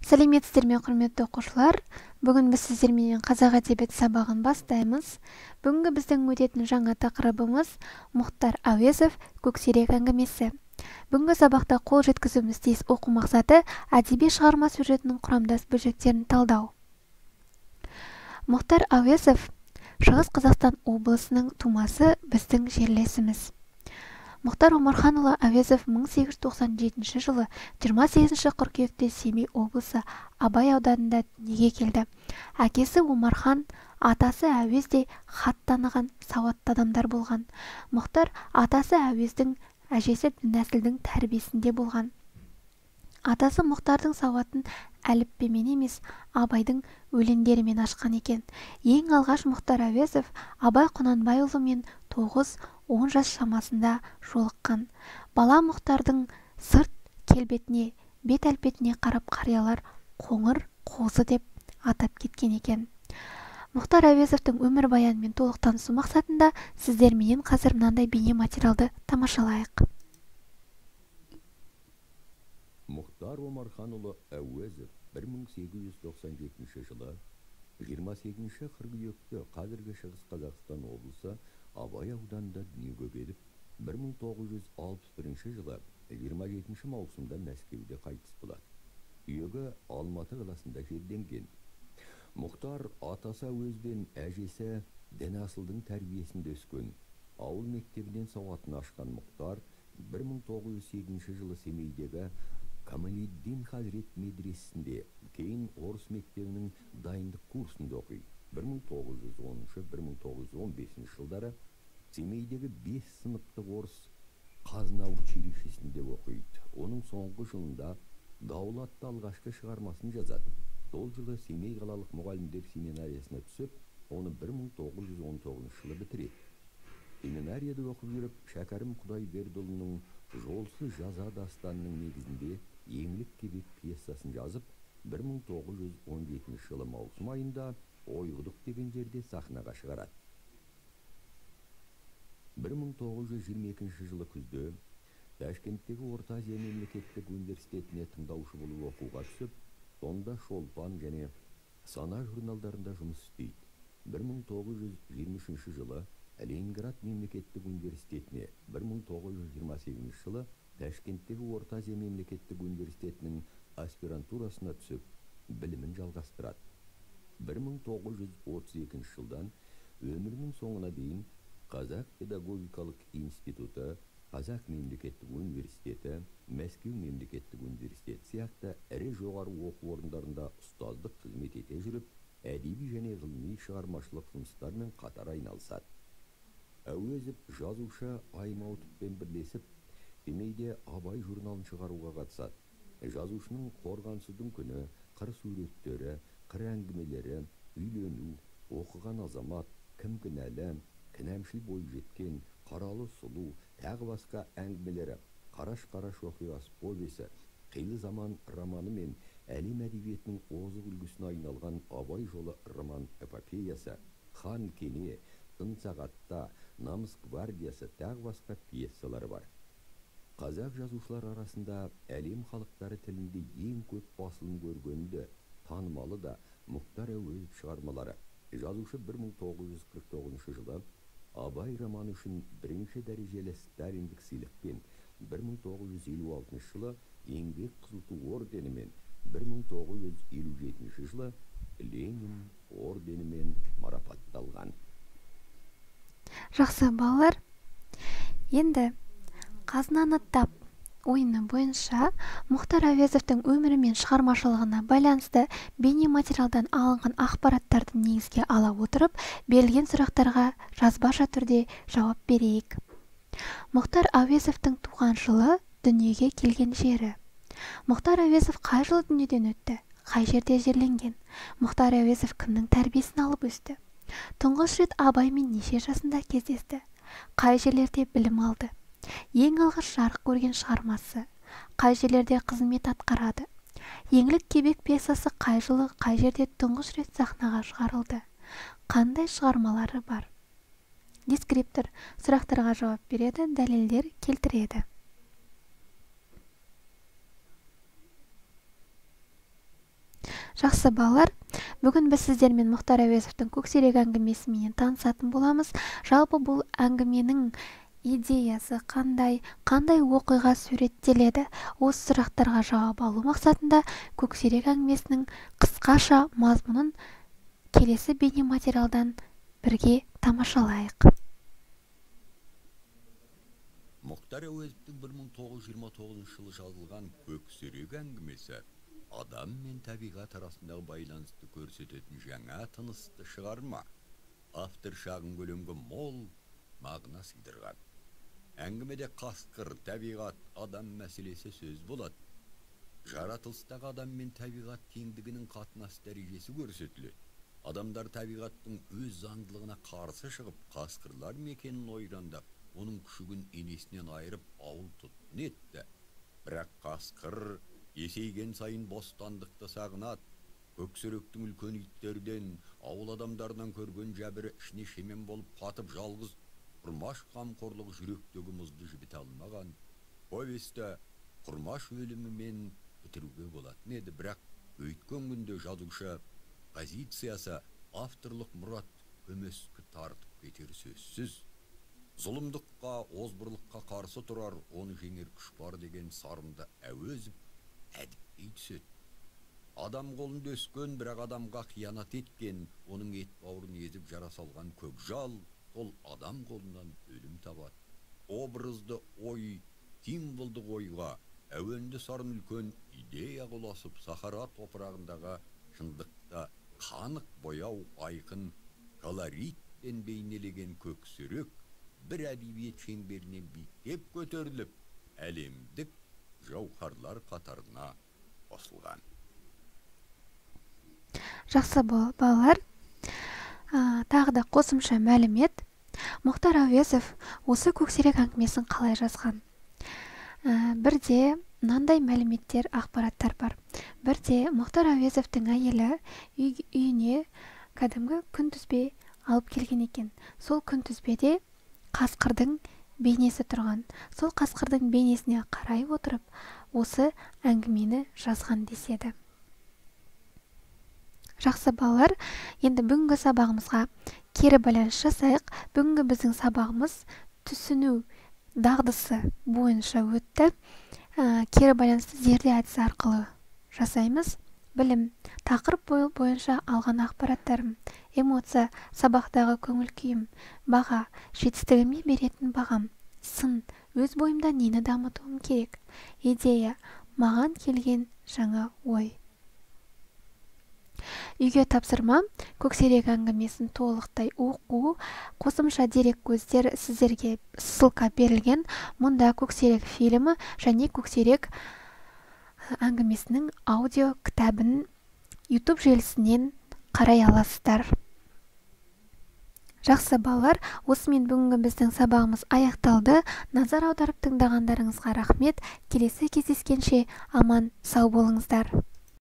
Сәлеметсіздер ме, құрметті оқушылар? Бүгін біз сіздермен қазақ әдебиеті сабағын бастаймыз. Бүгінгі біздің өтетін жаңа тақырыбымыз Мұхтар Әуезов көксерек әңгімесі. Бүгінгі сабақта қол жеткізуіміз тиіс оқу мақсаты әдеби шығарма сюжетінің құрамдас бөлшектерін талдау. Мұхтар Әуезов Шығыс Қазақстан облысының тумасы, біздің жерлесіміз. Мұхтар Омарханұлы Әуезов 1897 жылы 28 қыркүйекте Семей облысы Абай ауданында дүниеге келді. Әкесі Омархан, атасы Әуездей хат таныған сауатты адамдар болған. Мұхтар атасы Әуездің, әжесі нәсілдің тәрбиесінде болған. Атасы Мұхтардың сауатын әліппемен емес, Абайдың өлеңдерімен ашқан екен. Ең алғаш Мұхтар Әуезов Абай Құнанбайұлымен 9-10 жас шамасында жолыққан. Бала Мұхтардың сырт келбетіне, бет әлпетіне қарап қариялар қоңыр қозы деп атап кеткен екен. Мұхтар Әуезовтың өмірбаянымен толық танысу мақсатында сіздерменен қазір мынандай бейне материалды тамашалайық. Мұхтар Омарханұлы Әуезов 1897 жылы 28 қыркүйекте қазіргі Шығыс Қазақстан облысы Абай ауданында дүниеге келіп, 1961 жылы 27 маусымда Мәскеуде қайтыс болады. Үйегі Алматы қаласында жерленген. Мұхтар атасы Әуезбен әжесі дін-асылдың тәрбиесінде өскен. Ауыл мектебінен сауатын ашқан Мұхтар 1908 жылы Семейдегі Камалиддин Хазрет медресесінде, кейін орыс мектебінің дайындық курсында оқиды. 1910-1915 жылдары Семейдегі 5 сыныптық орыс қазына училищесінде оқиды. Оның соңғы жылында Дауыл атты алғашқы шығармасын жазады. Сол жылы Семей қалалық мұғалімдер семинариясына түсіп, оны 1919 жылы бітіреді. Семинарияда оқып жүріп, Шәкәрім Құдайбердіұлының Жолсыз жаза дастанының негізінде Еңлік кебек пьесасын жазып, 1917 жылы маусым айында Ойғұдық деген жерде сахнаға шығарады. 1922 жылы күзде Ташкенттегі Орта Азия мемлекеттік университетіне тыңдаушы болып оқуға түсіп, сонда Шолпан және Сана журналдарында жұмыс істейді. 1923 жылы Ленинград мемлекеттік университетіне, 1928 жылы Ташкенттегі Орта Азия мемлекеттік университетінің аспирантурасына түсіп, білімін жалғастырады. 1932 жылдан өмірінің соңына дейін Қазақ педагогикалық институты, Қазақ мемлекеттік университеті, Мәскеу мемлекеттік университеті сияқты ірі жоғары оқу орындарында ұстаздық қызмет ете жүріп, әдеби және ғылыми шығармашылық жұмыстармен қатар айналысады. Әуезов жазушы Аймауытовпен бірлесіп, Семейде Абай журналын шығаруға қатысады. Жазушының Қорғансыздың күні, қыр суреттері, қыр әңгімелері, үйлену, оқыған азамат, кім кінәлі, кінәмшіл бой жеткен, қаралы сұлу, тағы басқа әңгімелері, Қараш-қараш оқиғасы повесі, Қилы заман романы мен әлем әдебиетінің озық үлгісіне айналған Абай жолы роман эпопеясы, Хан кене, Тын сағатта, Намыс гвардиясы тағы басқа пьесалары бар. Қазақ жазушылар арасында әлем халықтары тілінде ең көп басылым көргенді, танымалы да Мұхтар Әуезов шығармалары. Жазушы 1949 жылы Абай романы үшін бірінші дәрежелі Сталиндік сыйлықпен, 1956 жылы Еңбек Қызыл Ту орденімен, 1957 жылы Ленин орденімен марапатталған. Жақсы балалар, енді қазынаны тап ойыны бойынша Мұхтар Әуезовтың өмірі мен шығармашылығына байланысты бейне материалдан алынған ақпараттарды негізге ала отырып, берілген сұрақтарға жазбаша түрде жауап берейік. Мұхтар Әуезовтың туған жылы, дүниеге келген жері. Мұхтар Әуезов қай жылы дүниеден өтті? Қай жерде жерленген? Мұхтар Әуезов кімнің тәрбиесін алып өсті? Тұңғыш рет Абаймен неше жасында кездесті? Қай жерлерде білім алды? Ең алғаш жарық көрген шығармасы? Қай жерлерде қызмет атқарады? Еңлік кебек пьесасы қай жылы, қай жерде тұңғыш рет сахнаға шығарылды? Қандай шығармалары бар? Дескриптор сұрақтарға жауап береді, дәлелдер келтіреді. Жақсы балалар, бүгін біз сіздермен Мұхтар Әуезовтің көксерек әңгімесімен танысатын боламыз. Жалпы бұл әңгіменің идеясы қандай оқиға суреттеледі? Осы сұрақтарға жауап алу мақсатында көксерек әңгімесінің қысқаша мазмұнын келесі бейнематериалдан бірге тамашалайық. Мұхтар Әуезовтің 1929 жылы жазылған көксерек әңгімесі адам мен табиғат арасындағы байланысты көрсететін жаңа тынысты шығарма. Автор шағын көлемге мол мағына сыйдырған. Әңгімеде қасқыр, табиғат, адам мәселесі сөз болады. Жаратылыстағы адам мен табиғат теңдігінің қатынас дәрежесі көрсетіледі. Адамдар табиғаттың өз заңдылығына қарсы шығып, қасқырлар мекенін ойрандап, оның күшігін енесінен айырып ауыл тұтқын етті. Бірақ қасқыр есейген сайын бостандықты сағынады. Көксеректің үлкен иттерден, ауыл адамдарынан көрген жәбірі ішіне шемен болып қатып жалғыз Құрмаш қамқорлығы жүректегі мұзды жібіте алмаған. Повесті Құрмаш өлімімен бітіруге болатын еді, бірақ өйткен күнде жазушы позициясы авторлық мұрат көмескі тартып кетер сөзсіз. Зұлымдыққа, озбырлыққа қарсы тұрар, оны жеңер күш бар деген сарынды Әуезов әдіптей түседі. Адам қолында өскен, бірақ адамға қиянат еткен, оның ет бауырын езіп жара салған көкжал, сол адам қолынан өлім табады. Образды ой, символдық ойға, әуенді сарын үлкен идея құласып, Сахара топырағындағы шындықта қанық бояу айқын колоритпен бейнелеген көксерек бір әдебиет шеңберінен биіктеп көтеріліп, әлемдік жауһарлар қатарына қосылған. Жақсы балалар, тағы да қосымша мәлімет. Мұхтар Әуезов осы көксерек әңгімесін қалай жазған? Бірде мынандай мәліметтер, ақпараттар бар. Бірде Мұхтар Әуезовтың әйелі үйіне кәдімгі күнтізбе алып келген екен. Сол күнтізбеде қасқырдың бейнесі тұрған. Сол қасқырдың бейнесіне қарай отырып, осы әңгімені жазған деседі. Жақсы балалар, енді бүгінгі сабағымызға кері байланыс жасайық. Бүгінгі біздің сабағымыз түсіну дағдысы бойынша өтті. Кері байланысты зерде әдісі арқылы жасаймыз. Білім, тақырып бойынша алған ақпараттарым, эмоция, сабақтағы көңіл күйім, баға, жетістігіме беретін бағам, сын, өз бойымда нені дамытуым керек, идея, маған келген жаңа ой. Үйге тапсырма, көксерек әңгімесін толықтай оқу, қосымша дерек көздер сіздерге ссылка берілген. Мұнда көксерек фильмі және көксерек әңгімесінің аудио кітабын YouTube желісінен қарай аласыздар. Жақсы балалар, осымен бүгінгі біздің сабағымыз аяқталды. Назар аударып тыңдағандарыңызға рахмет. Келесі кездескенше аман сау болыңыздар.